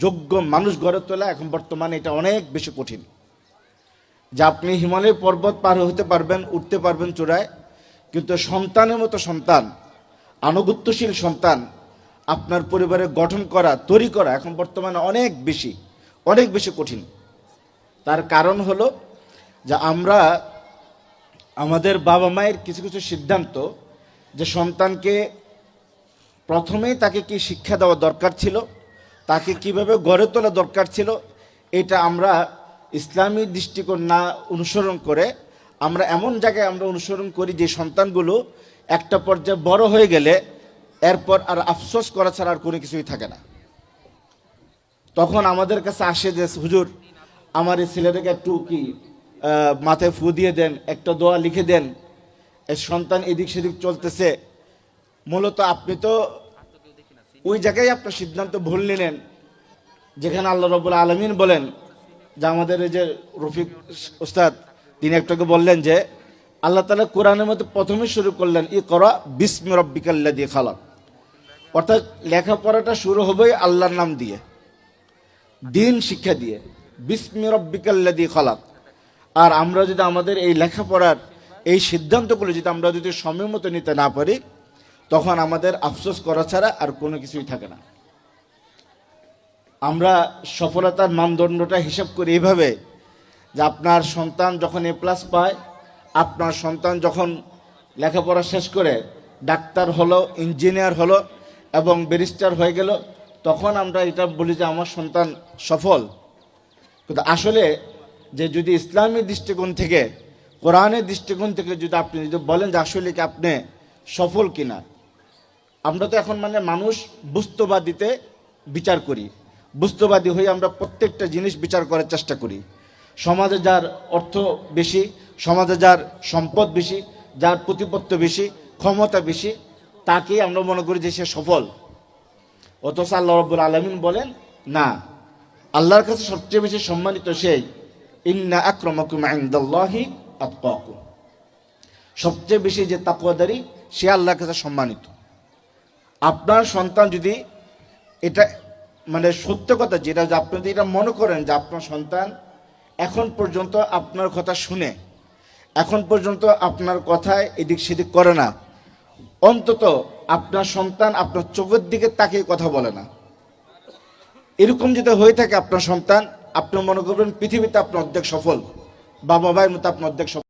যোগ্য মানুষ গড়ে তোলা এখন বর্তমানে এটা অনেক বেশি কঠিন। যে আপনি হিমালয় পর্বত পার হতে পারবেন, উঠতে পারবেন চূড়ায়, কিন্তু সন্তানের মতো সন্তান, আনুগত্যশীল সন্তান আপনার পরিবারে গঠন করা, তৈরি করা এখন বর্তমানে অনেক বেশি কঠিন। তার কারণ হলো যে আমরা আমাদের বাবা মায়ের কিছু কিছু সিদ্ধান্ত, যে সন্তানকে প্রথমেই তাকে কি শিক্ষা দেওয়া দরকার ছিল, তাকে কিভাবে গড়ে তোলা দরকার ছিল, এটা আমরা ইসলামী দৃষ্টিকোণ না অনুসরণ করে আমরা এমন জায়গায় আমরা অনুসরণ করি যে সন্তানগুলো একটা পর্যায়ে বড় হয়ে গেলে এরপর আর আফসোস করা ছাড়া আর কোনো কিছুই থাকে না। তখন আমাদের কাছে আসে যে হুজুর আমার এই ছেলেটাকে একটু কি মাথায় ফু দিয়ে দেন, একটা দোয়া লিখে দেন, এই সন্তান এদিক সেদিক চলতেছে। মূলত আপনি তো ওই জায়গায় আপনার সিদ্ধান্ত ভুল নিলেন, যেখানে আল্লাহ রাব্বুল আলামিন বলেন যে আমাদের এই যে রফিক উস্তাদ তিনি একটাকে বললেন যে আল্লাহ তাআলা কোরআনের মধ্যে প্রথমে শুরু করলেন ইকরা বিসমি রাব্বিকাল্লাযী খালাক, অর্থাৎ লেখাপড়াটা শুরু হবে আল্লাহর নাম দিয়ে, দিন শিক্ষা দিয়ে, বিসমি রাব্বিকাল্লাযী খালাক। আর আমরা যদি আমাদের এই লেখাপড়ার এই সিদ্ধান্তগুলো যদি আমরা যদি সময় মতো নিতে না পারি, তখন আমাদের আফসোস করা ছাড়া আর কোনো কিছুই থাকে না। আমরা সফলতার মানদণ্ডটা হিসাব করি এইভাবে যে আপনার সন্তান যখন A+ পায়, আপনার সন্তান যখন লেখাপড়া শেষ করে ডাক্তার হলো, ইঞ্জিনিয়ার হলো এবং ব্যারিস্টার হয়ে গেল, তখন আমরা এটা বলি যে আমার সন্তান সফল। কিন্তু আসলে যে যদি ইসলামী দৃষ্টিকোণ থেকে, কোরআনের দৃষ্টিকোণ থেকে যদি আপনি যদি বলেন যে আসলে কি আপনি সফল কিনা, আমরা তো এখন মানে মানুষ বস্তুবাদীতে বিচার করি, বস্তুবাদী হয়ে আমরা প্রত্যেকটা জিনিস বিচার করার চেষ্টা করি। সমাজে যার অর্থ বেশি, সমাজে যার সম্পদ বেশি, যার প্রতিপত্তি বেশি, ক্ষমতা বেশি, তাকেই আমরা মনে করি যে সে সফল। অথচ আল্লাহ রাব্বুল আলামিন বলেন না, আল্লাহর কাছে সবচেয়ে বেশি সম্মানিত সেই ইন্না আকরামাকুম ইনদাল্লাহি আতকাকুম, সবচেয়ে বেশি যে তাকওয়াদারী সে আল্লাহর কাছে সম্মানিত। আপনার সন্তান যদি এটা মানে সত্য কথা, যেটা আপনি যদি এটা মনে করেন যে আপনার সন্তান এখন পর্যন্ত আপনার কথা শুনে, এখন পর্যন্ত আপনার কথায় এদিক সেদিক করে না, অন্তত আপনার সন্তান আপনার চোখের দিকে তাকিয়ে কথা বলে না, এরকম যদি হয়ে থাকে আপনার সন্তান, আপনি মনে করবেন পৃথিবীতে আপনি অর্ধেক সফল, বাবা ভাইয়ের মতো আপনি অর্ধেক সফল।